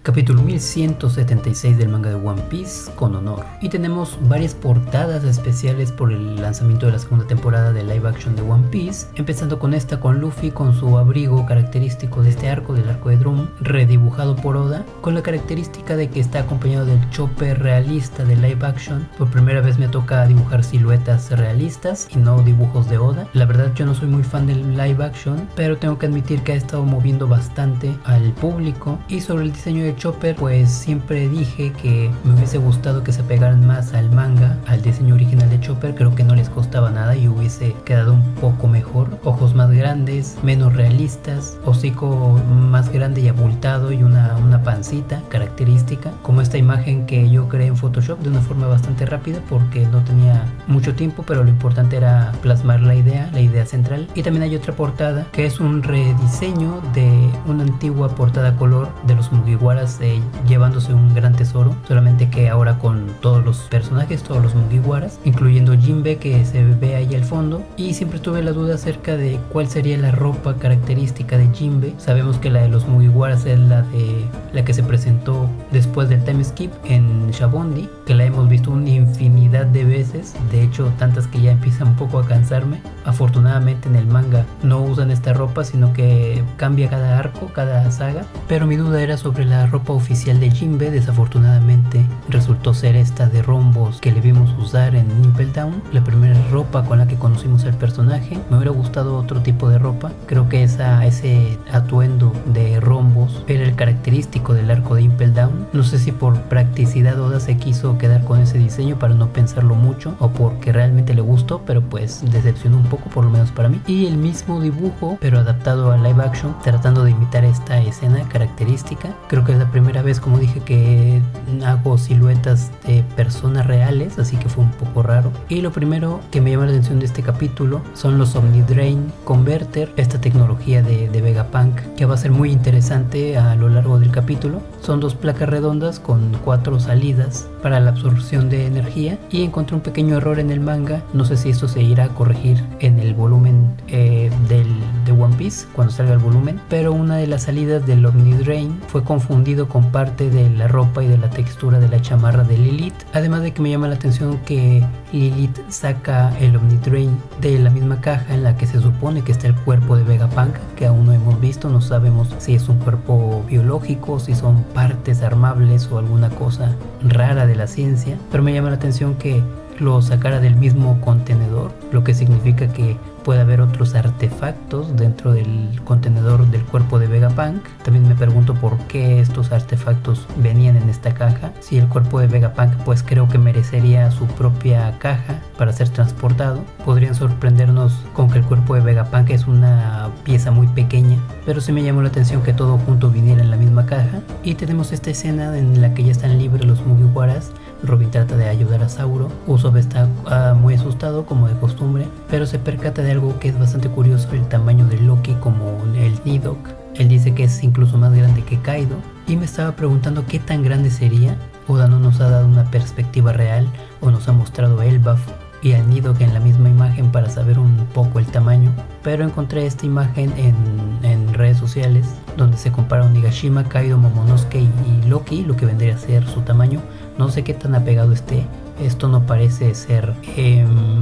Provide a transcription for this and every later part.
Capítulo 1176 del manga de One Piece con honor. Y tenemos varias portadas especiales por el lanzamiento de la segunda temporada de live action de One Piece, empezando con esta con Luffy con su abrigo característico de este arco, del arco de Drum, redibujado por Oda, con la característica de que está acompañado del chopper realista de live action. Por primera vez me toca dibujar siluetas realistas y no dibujos de Oda. La verdad yo no soy muy fan del live action, pero tengo que admitir que ha estado moviendo bastante al público. Y sobre el diseño de Chopper, pues siempre dije que me hubiese gustado que se pegaran más al manga, al diseño original de Chopper. Creo que no les costaba nada y hubiese quedado un poco mejor. Ojos más grandes, menos realistas, hocico más grande y abultado y una pancita característica, como esta imagen que yo creé en Photoshop de una forma bastante rápida porque no tenía mucho tiempo, pero lo importante era plasmar la idea central. Y también hay otra portada que es un rediseño de una antigua portada color de los Mugiwaras, llevándose un gran tesoro, solamente que ahora con todos los personajes, todos los Mugiwaras, incluyendo Jinbe, que se ve ahí al fondo. Y siempre tuve la duda acerca de cuál sería la ropa característica de Jinbe. Sabemos que la de los Mugiwaras es la que se presentó después del time skip en Shabondi, que la hemos visto una infinidad de veces, de hecho tantas que ya empieza un poco a cansarme. Afortunadamente en el manga no usan esta ropa, sino que cambia cada arco, cada saga, pero mi duda era sobre la ropa oficial de Jinbe. Desafortunadamente resultó ser esta de rombos que le vimos usar en Impel Down, la primera ropa con la que conocimos al personaje. Me hubiera gustado otro tipo de ropa. Creo que ese atuendo de rombos era el característico del arco de Impel Down. No sé si por practicidad Oda se quiso quedar con ese diseño para no pensarlo mucho, o porque realmente le gustó, pero pues decepcionó un poco, por lo menos para mí. Y el mismo dibujo, pero adaptado a live action, tratando de imitar esta escena característica. Creo que es la primera vez, como dije, que hago siluetas de personas reales, así que fue un poco raro. Y lo primero que me llama la atención de este capítulo son los Omnidrain Converter, esta tecnología de Vegapunk, que va a ser muy interesante a lo largo del capítulo. Son dos placas redondas con 4 salidas para la absorción de energía, y encontré un pequeño error en el manga. No sé si esto se irá a corregir en el volumen de One Piece cuando salga el volumen, pero una de las salidas del Omnidrain fue confundido con parte de la ropa y de la textura de la chamarra de Lilith. Además de que me llama la atención que Lilith saca el Omnidrain de la misma caja en la que se supone que está el cuerpo de Vegapunk, que aún no hemos visto. No sabemos si es un cuerpo biológico, si son partes armables o alguna cosa rara de la ciencia, pero me llama la atención que lo sacara del mismo contenedor, lo que significa que puede haber otros artefactos dentro del contenedor del cuerpo de Vegapunk. También me pregunto por qué estos artefactos venían en esta caja. Si el cuerpo de Vegapunk, pues creo que merecería su propia caja para ser transportado. Podrían sorprendernos con que el cuerpo de Vegapunk es una pieza muy pequeña, pero sí me llamó la atención que todo junto viniera en la misma caja. Y tenemos esta escena en la que ya están libres los Mugiwaras. Robin trata de ayudar a Sauro. Usopp está muy asustado, como de costumbre, pero se percata de algo que es bastante curioso: el tamaño de Loki como el Nidok. Él dice que es incluso más grande que Kaido, y me estaba preguntando qué tan grande sería. Oda no nos ha dado una perspectiva real o nos ha mostrado a Elbaf y al Nidok en la misma imagen para saber un poco el tamaño, pero encontré esta imagen en redes sociales donde se compara Onigashima, Kaido, Momonosuke y Loki, lo que vendría a ser su tamaño. No sé qué tan apegado esté. Esto no parece ser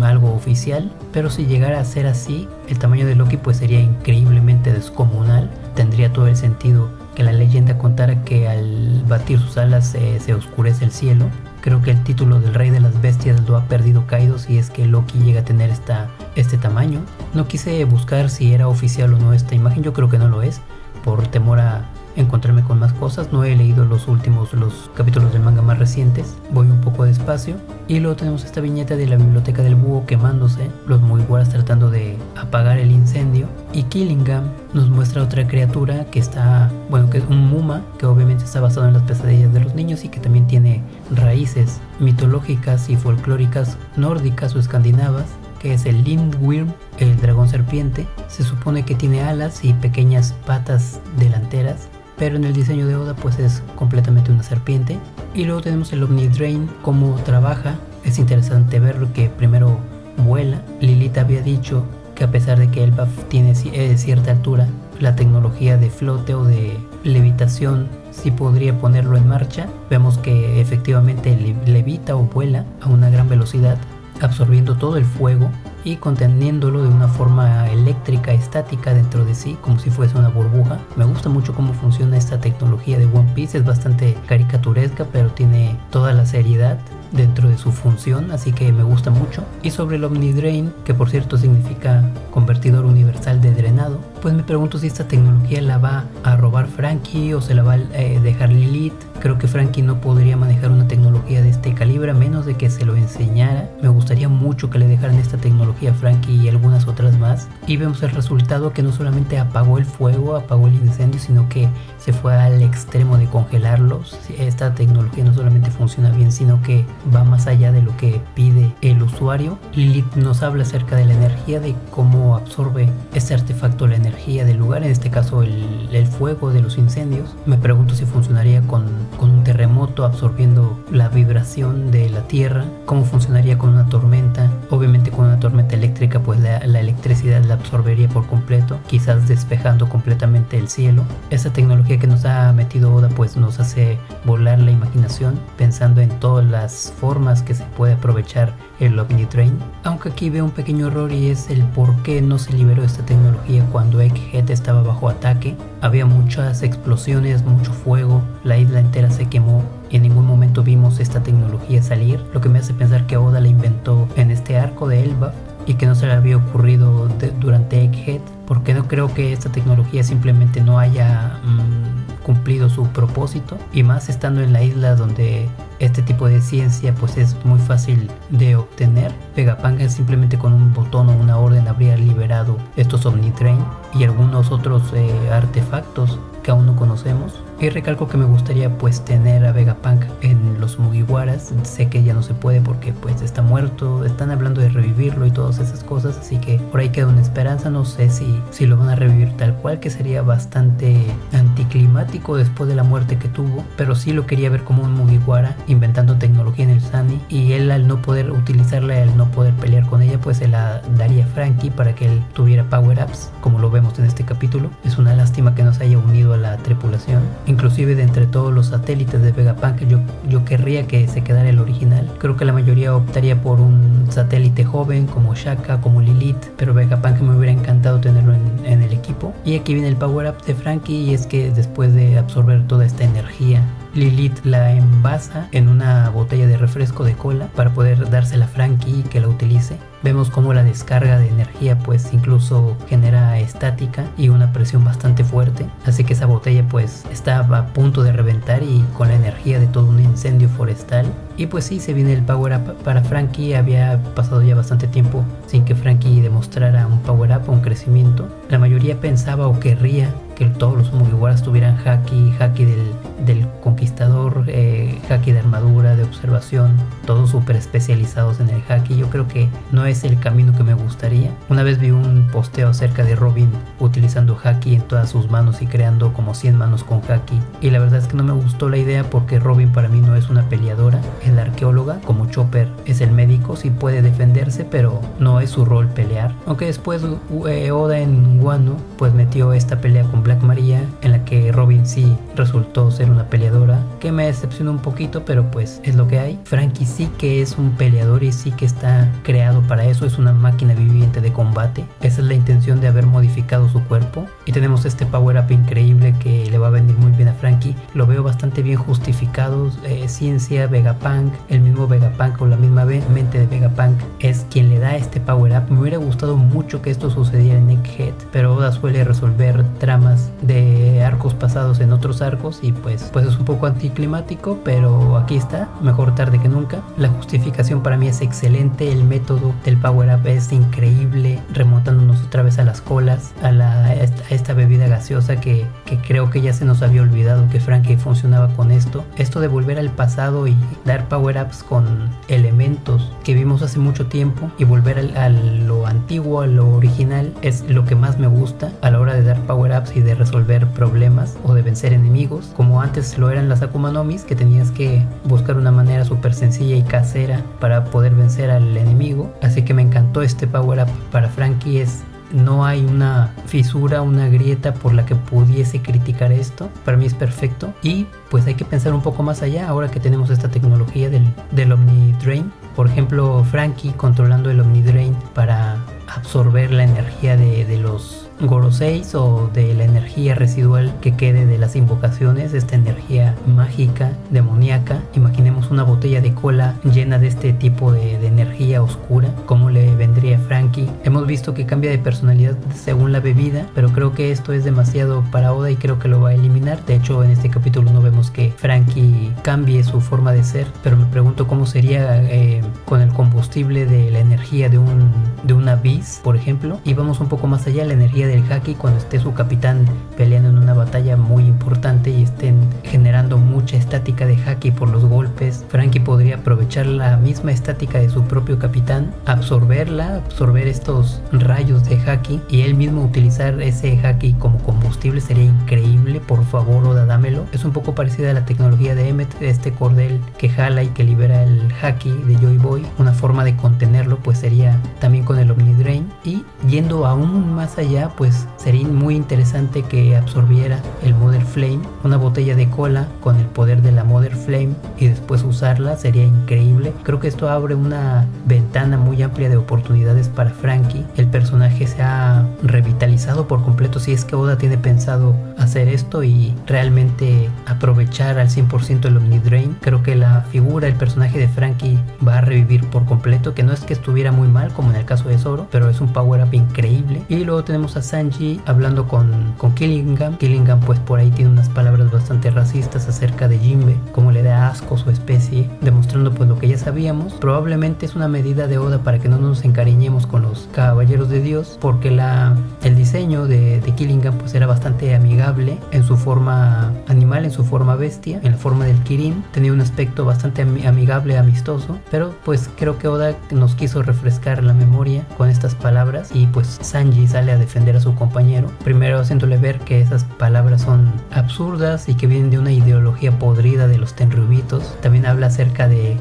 algo oficial, pero si llegara a ser así, el tamaño de Loki pues sería increíblemente descomunal. Tendría todo el sentido que la leyenda contara que al batir sus alas se oscurece el cielo. Creo que el título del Rey de las Bestias lo ha perdido Kaido si es que Loki llega a tener este tamaño. No quise buscar si era oficial o no esta imagen. Yo creo que no lo es, por temor a encontrarme con más cosas. No he leído los capítulos del manga más recientes, voy un poco despacio. Y luego tenemos esta viñeta de la biblioteca del búho quemándose, los Mugiwaras tratando de apagar el incendio, y Killingham nos muestra otra criatura que es un Muma, que obviamente está basado en las pesadillas de los niños y que también tiene raíces mitológicas y folclóricas nórdicas o escandinavas, que es el Lindwyrm, el dragón serpiente. Se supone que tiene alas y pequeñas patas delanteras, pero en el diseño de Oda pues es completamente una serpiente. Y luego tenemos el Omnidrain, cómo trabaja. Es interesante ver que primero vuela. Lilith había dicho que a pesar de que Elbaf tiene cierta altura, la tecnología de flote o de levitación sí podría ponerlo en marcha. Vemos que efectivamente levita o vuela a una gran velocidad, absorbiendo todo el fuego y conteniéndolo de una forma eléctrica estática dentro de sí, como si fuese una burbuja. Me gusta mucho cómo funciona esta tecnología de One Piece. Es bastante caricaturesca, pero tiene toda la seriedad dentro de su función, así que me gusta mucho. Y sobre el Omnidrain, que por cierto significa convertidor universal de drenado, pues me pregunto si esta tecnología la va a robar Franky o se la va a dejar Lilith. Creo que Franky no podría manejar una tecnología de este calibre a menos de que se lo enseñara. Me gustaría mucho que le dejaran esta tecnología a Franky y algunas otras más. Y vemos el resultado, que no solamente apagó el fuego, apagó el incendio, sino que se fue al extremo de congelarlos. Esta tecnología no solamente funciona bien, sino que va más allá de lo que pide el usuario. Lilith nos habla acerca de la energía, de cómo absorbe este artefacto la energía del lugar, en este caso el fuego de los incendios. Me pregunto si funcionaría con un terremoto, absorbiendo la vibración de la tierra, cómo funcionaría con una tormenta. Obviamente con una tormenta eléctrica pues la electricidad la absorbería por completo, quizás despejando completamente el cielo. Esa tecnología que nos ha metido Oda pues nos hace volar la imaginación, pensando en todas las formas que se puede aprovechar el Omnidrain. Aunque aquí veo un pequeño error, y es el por qué no se liberó esta tecnología cuando Egghead estaba bajo ataque. Había muchas explosiones, mucho fuego, la isla entera se quemó y en ningún momento vimos esta tecnología salir, lo que me hace pensar que Oda la inventó en este arco de Elbaf y que no se le había ocurrido durante Egghead, porque no creo que esta tecnología simplemente no haya cumplido su propósito, y más estando en la isla donde este tipo de ciencia pues es muy fácil de obtener. Vegapunk simplemente con un botón o una orden habría liberado estos Omnidrain y algunos otros artefactos que aún no conocemos. Y recalco que me gustaría pues tener a Vegapunk en los Mugiwaras. Sé que ya no se puede porque pues está muerto, están hablando de revivirlo y todas esas cosas, así que por ahí queda una esperanza. No sé si lo van a revivir tal cual, que sería bastante anticlimático después de la muerte que tuvo, pero sí lo quería ver como un Mugiwara inventando tecnología en el Sunny, y él, al no poder utilizarla, al no poder pelear con ella, pues se la daría a Franky para que él tuviera power-ups, como lo vemos en este capítulo. Es una lástima que no se haya unido a la tripulación. Inclusive de entre todos los satélites de Vegapunk, yo querría que se quedara el original. Creo que la mayoría optaría por un satélite joven como Shaka, como Lilith, pero Vegapunk me hubiera encantado tenerlo en el equipo. Y aquí viene el power-up de Franky, y es que después de absorber toda esta energía, Lilith la envasa en una botella de refresco de cola para poder dársela a Franky y que la utilice. Vemos cómo la descarga de energía pues incluso genera estática y una presión bastante fuerte, así que esa botella pues está a punto de reventar, y con la energía de todo un incendio forestal. Y pues sí, se viene el power up para Franky. Había pasado ya bastante tiempo sin que Franky demostrara un power up, un crecimiento. La mayoría pensaba o querría que todos los Mugiwaras tuvieran haki del conquistador, haki de armadura, de observación, todos súper especializados en el haki. Yo creo que no es el camino que me gustaría. Una vez vi un posteo acerca de Robin utilizando haki en todas sus manos y creando como 100 manos con haki, y la verdad es que no me gustó la idea, porque Robin para mí no es una peleadora, es la arqueóloga, como Chopper es el médico. Sí puede defenderse, pero no es su rol pelear. Aunque después Oda en Wano pues metió esta pelea con Black Maria, en la que Robin sí resultó ser una peleadora, que me decepcionó un poquito, pero pues es lo que hay. Franky sí que es un peleador y sí que está creado para eso, es una máquina viviente de combate. Esa es la intención de haber modificado su cuerpo, y tenemos este power up increíble que le va a venir muy bien a Franky. Lo veo bastante bien justificado. Ciencia, Vegapunk, el mismo Vegapunk o la misma mente de Vegapunk es quien le da este power up. Me hubiera gustado mucho que esto sucediera en Egghead, pero Oda suele resolver tramas de arcos pasados en otros arcos, y pues es un poco anticlimático, pero aquí está, mejor tarde que nunca. La justificación para mí es excelente, el método del power up es increíble, remontándonos otra vez a las colas, a esta bebida gaseosa que creo que ya se nos había olvidado que Franky funcionaba con esto de volver al pasado y dar power ups con elementos que vimos hace mucho tiempo, y volver a lo antiguo, a lo original, es lo que más me gusta a la hora de dar power ups y de resolver problemas o de vencer enemigos, como antes lo eran las Akuma no Mis, que tenías que buscar una manera súper sencilla y casera para poder vencer al enemigo. Así que me encantó este power up para Franky. Es no hay una fisura, una grieta por la que pudiese criticar esto. Para mí es perfecto y pues hay que pensar un poco más allá ahora que tenemos esta tecnología del Omnidrain. Por ejemplo, Franky controlando el Omnidrain para absorber la energía de los Goroseis o de la energía residual que quede de las invocaciones, esta energía mágica, demoníaca. Imaginemos una botella de cola llena de este tipo de energía oscura, ¿cómo le vendría a Franky? Hemos visto que cambia de personalidad según la bebida, pero creo que esto es demasiado para Oda y creo que lo va a eliminar. De hecho, en este capítulo no vemos que Franky cambie su forma de ser, pero me pregunto cómo sería con el combustible de la energía de una Beast, por ejemplo. Y vamos un poco más allá, la energía del Haki cuando esté su capitán peleando en una batalla muy importante y estén generando mucha estática de Haki por los golpes. Franky podría aprovechar la misma estática de su propio capitán, absorber estos rayos de Haki y él mismo utilizar ese Haki como combustible. Sería increíble, por favor Oda, dámelo. Es un poco parecida a la tecnología de Emmet, este cordel que jala y que libera el Haki de Joy Boy. Una forma de contenerlo pues sería también con el Omnidrain, y yendo aún más allá pues sería muy interesante que absorbiera el Mother Flame, una botella de cola con el poder de la Mother Flame y después usarla. Sería increíble. Creo que esto abre una ventana muy amplia de oportunidades para Franky. El personaje se ha revitalizado por completo si es que Oda tiene pensado hacer esto y realmente aprovechar al 100% el Omnidrain. Creo que la figura, el personaje de Franky va a revivir por completo, que no es que estuviera muy mal como en el caso de Zoro, pero es un power up increíble. Y luego tenemos a Sanji hablando con Killingham. Killingham pues por ahí tiene unas palabras bastante racistas acerca de Jinbe, como le da asco su especie, demostrando pues lo que ya sabíamos. Probablemente es una medida de Oda para que no nos encariñemos con los caballeros de Dios, porque el diseño de Killingham pues era bastante amigable en su forma animal, en su forma bestia, en la forma del Kirin. Tenía un aspecto bastante amigable, amistoso, pero pues creo que Oda nos quiso refrescar la memoria con estas palabras y pues Sanji sale a defender a su compañero, primero haciéndole ver que esas palabras son absurdas y que vienen de una ideología podrida de los Tenryubitos. También habla acerca de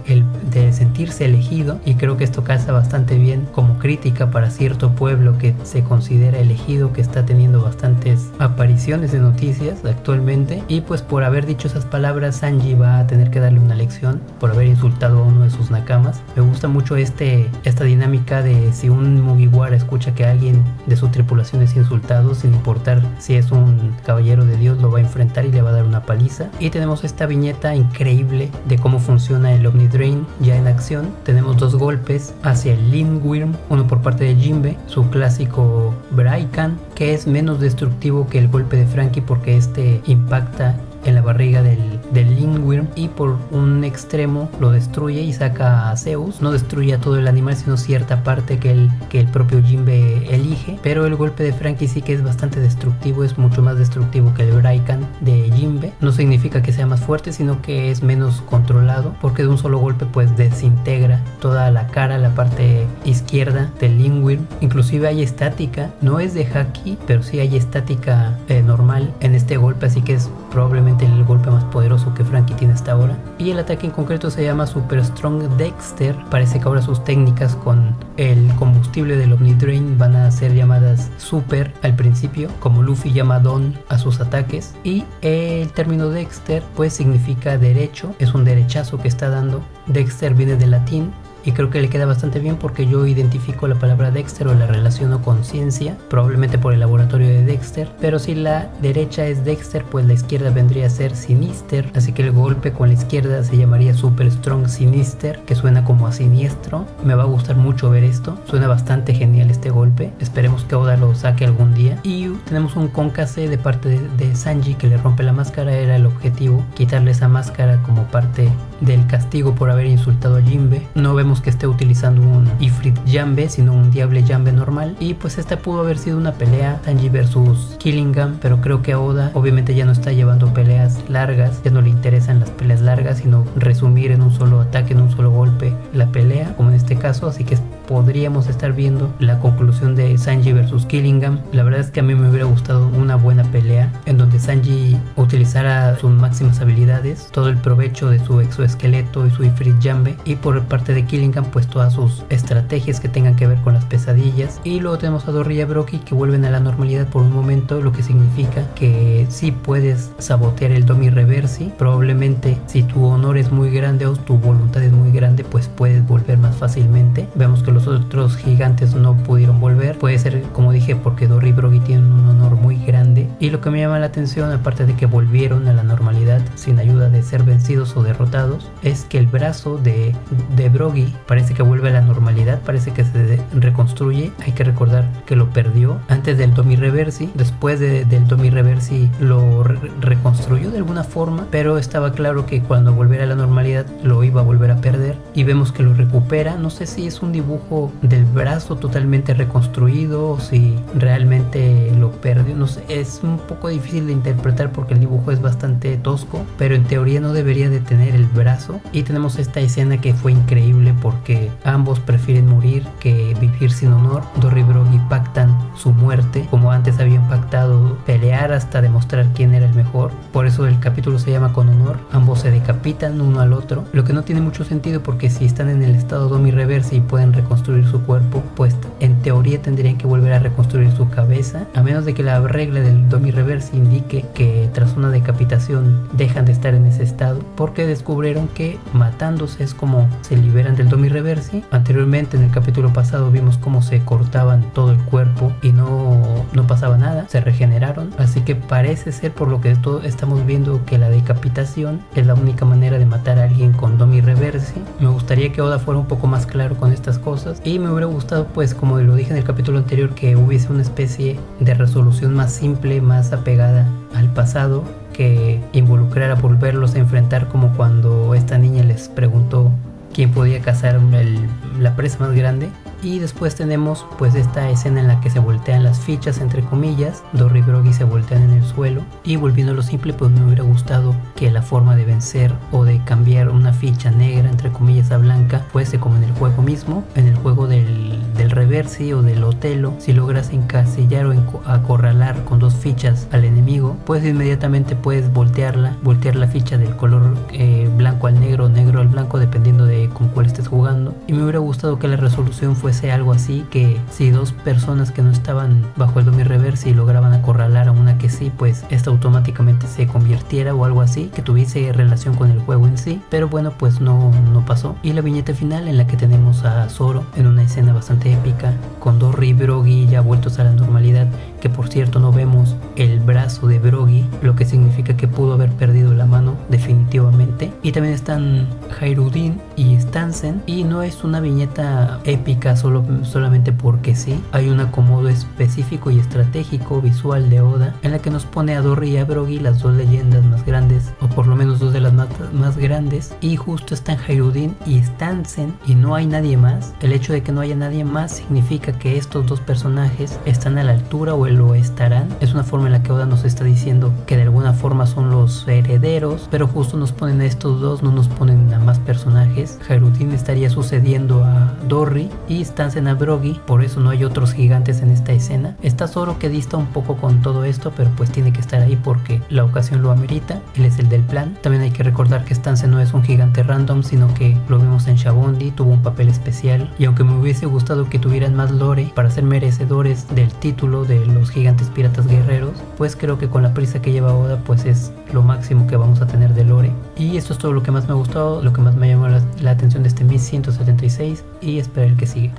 sentirse elegido y creo que esto calza bastante bien como crítica para cierto pueblo que se considera elegido, que está teniendo bastantes apariciones de noticias actualmente, y pues por haber dicho esas palabras Sanji va a tener que darle una lección por haber insultado a uno de sus nakamas. Me gusta mucho esta dinámica de si un Mugiwara escucha que alguien de su tripulación es insultado, sin importar si es un caballero de Dios, lo va a enfrentar y le va a dar una paliza. Y tenemos esta viñeta increíble de cómo funciona el Omnidrain ya en acción. Tenemos dos golpes hacia el Lindworm, uno por parte de Jinbe, su clásico Braikan, que es menos destructivo que el golpe de Franky porque este impacta en la barriga del Lindworm y por un extremo lo destruye y saca a Zeus. No destruye a todo el animal sino cierta parte que el propio Jinbe elige, pero el golpe de Franky sí que es bastante destructivo, es mucho más destructivo que el Braikan de Jinbe. No significa que sea más fuerte sino que es menos controlado, porque de un solo golpe pues desintegra toda la cara, la parte izquierda del Lindworm. Inclusive hay estática, no es de Haki, pero sí hay estática normal en este golpe, así que es probablemente el golpe más poderoso que Franky tiene hasta ahora. Y el ataque en concreto se llama Super Strong Dexter. Parece que ahora sus técnicas con el combustible del Omnidrain van a ser llamadas Super al principio, como Luffy llama Don a sus ataques. Y el término Dexter pues significa derecho, es un derechazo que está dando. Dexter viene del latín y creo que le queda bastante bien porque yo identifico la palabra Dexter o la relaciono con ciencia, probablemente por el laboratorio de Dexter, pero si la derecha es Dexter pues la izquierda vendría a ser Sinister, así que el golpe con la izquierda se llamaría Super Strong Sinister, que suena como a siniestro. Me va a gustar mucho ver esto, suena bastante genial este golpe, esperemos que Oda lo saque algún día. Y tenemos un Konkase de parte de Sanji que le rompe la máscara, era el objetivo, quitarle esa máscara como parte del castigo por haber insultado a Jinbe. No vemos que esté utilizando un Ifrit Jambe sino un Diable Jambe normal, y pues esta pudo haber sido una pelea Sanji versus Killingham, pero creo que Oda obviamente ya no está llevando peleas largas, ya no le interesan las peleas largas sino resumir en un solo ataque, en un solo golpe la pelea como en este caso, así que podríamos estar viendo la conclusión de Sanji versus Killingham. La verdad es que a mí me hubiera gustado una buena pelea en donde Sanji utilizara sus máximas habilidades, todo el provecho de su exoesqueleto y su Ifrit Jambe, y por parte de Killingham pues todas sus estrategias que tengan que ver con las pesadillas. Y luego tenemos a Dorry y a Brogy que vuelven a la normalidad por un momento, lo que significa que sí puedes sabotear el Domi Reversi. Probablemente si tu honor es muy grande o tu voluntad es muy grande, pues puedes volver más fácilmente. Vemos que los otros gigantes no pudieron volver. Puede ser, como dije, porque Dorry y Brogy tienen un honor muy grande. Y lo que me llama la atención, aparte de que volvieron a la normalidad sin ayuda de ser vencidos o derrotados, es que el brazo de Brogy parece que vuelve a la normalidad, parece que se reconstruye. Hay que recordar que lo perdió antes del Domi Reversi. Después del Domi Reversi lo reconstruyó de alguna forma, pero estaba claro que cuando volviera a la normalidad lo iba a volver a perder, y vemos que lo recupera. No sé si es un dibujo del brazo totalmente reconstruido o si realmente lo perdió, no sé, es un poco difícil de interpretar porque el dibujo es bastante tosco, pero en teoría no debería de tener el brazo. Y tenemos esta escena que fue increíble porque ambos prefieren morir que vivir sin honor. Dorry y Brogy pactan su muerte, como antes habían pactado pelear hasta demostrar quién era el mejor. Por eso el capítulo se llama Con Honor. Ambos se decapitan uno al otro, lo que no tiene mucho sentido porque si están en el estado Domi Reversi y pueden reconstruir su cuerpo, pues en teoría tendrían que volver a reconstruir su cabeza, a menos de que la regla del Domi Reversi indique que tras una decapitación dejan de estar en ese estado, porque descubrieron que matándose es como se liberan del Domi Reversi. Anteriormente en el capítulo pasado vimos cómo se cortaban todo el cuerpo y no pasaba nada, se regeneraron, así que parece ser, por lo que estamos viendo, que la decapitación es la única manera de matar a alguien con Domi Reversi. Me gustaría que Oda fuera un poco más claro con estas cosas, y me hubiera gustado, pues como lo dije en el capítulo anterior, que hubiese una especie de resolución más simple, más apegada al pasado, que involucrara volverlos a enfrentar, como cuando esta niña les preguntó quién podía cazar la presa más grande. Y después tenemos pues esta escena en la que se voltean las fichas, entre comillas. Dorry y Brogy se voltean en el suelo, y volviendo a lo simple, pues me hubiera gustado que la forma de vencer o de cambiar una ficha negra, entre comillas, a blanca, fuese como en el juego mismo, en el juego del Reversi o del Otelo. Si logras encasillar o acorralar con dos fichas al enemigo, pues inmediatamente puedes voltear la ficha del color blanco al negro o negro al blanco, dependiendo de con cuál estés jugando. Y me hubiera gustado que la resolución fuese algo así, que si dos personas que no estaban bajo el Domi Reversi lograban acorralar a una que sí, pues esta automáticamente se convirtiera, o algo así, que tuviese relación con el juego en sí. Pero bueno, pues no pasó. Y la viñeta final, en la que tenemos a Zoro en una escena bastante épica con Dorry y Brogy ya vueltos a la normalidad, que por cierto no vemos el brazo de Brogy, lo que significa que pudo haber perdido la mano definitivamente. Y también están Hairudin y Stansen, y no es una viñeta épica solamente porque sí. Hay un acomodo específico y estratégico visual de Oda en la que nos pone a Dorry y a Brogy, las dos leyendas más grandes, o por lo menos dos de las más grandes, y justo están Hairudin y Stansen y no hay nadie más. El hecho de que no haya nadie más significa que estos dos personajes están a la altura, o lo estarán. Es una forma en la que Oda nos está diciendo que de alguna forma son los herederos, pero justo nos ponen a estos dos, no nos ponen a más personajes. Hairudin estaría sucediendo a Dorry y Stansen a Brogy, por eso no hay otros gigantes en esta escena. Está Zoro, que dista un poco con todo esto, pero pues tiene que estar ahí porque la ocasión lo amerita. Él es el del plan. También hay que recordar que Stansen no es un gigante random, sino que lo vimos en Shabondi, tuvo un papel especial, y aunque me hubiese gustado que tuvieran más lore para ser merecedores del título de los gigantes piratas guerreros, pues creo que con la prisa que lleva Oda, pues es lo máximo que vamos a tener de lore. Y esto es todo lo que más me ha gustado, lo que más me llamó la atención de este 1176, y espero el que sigue.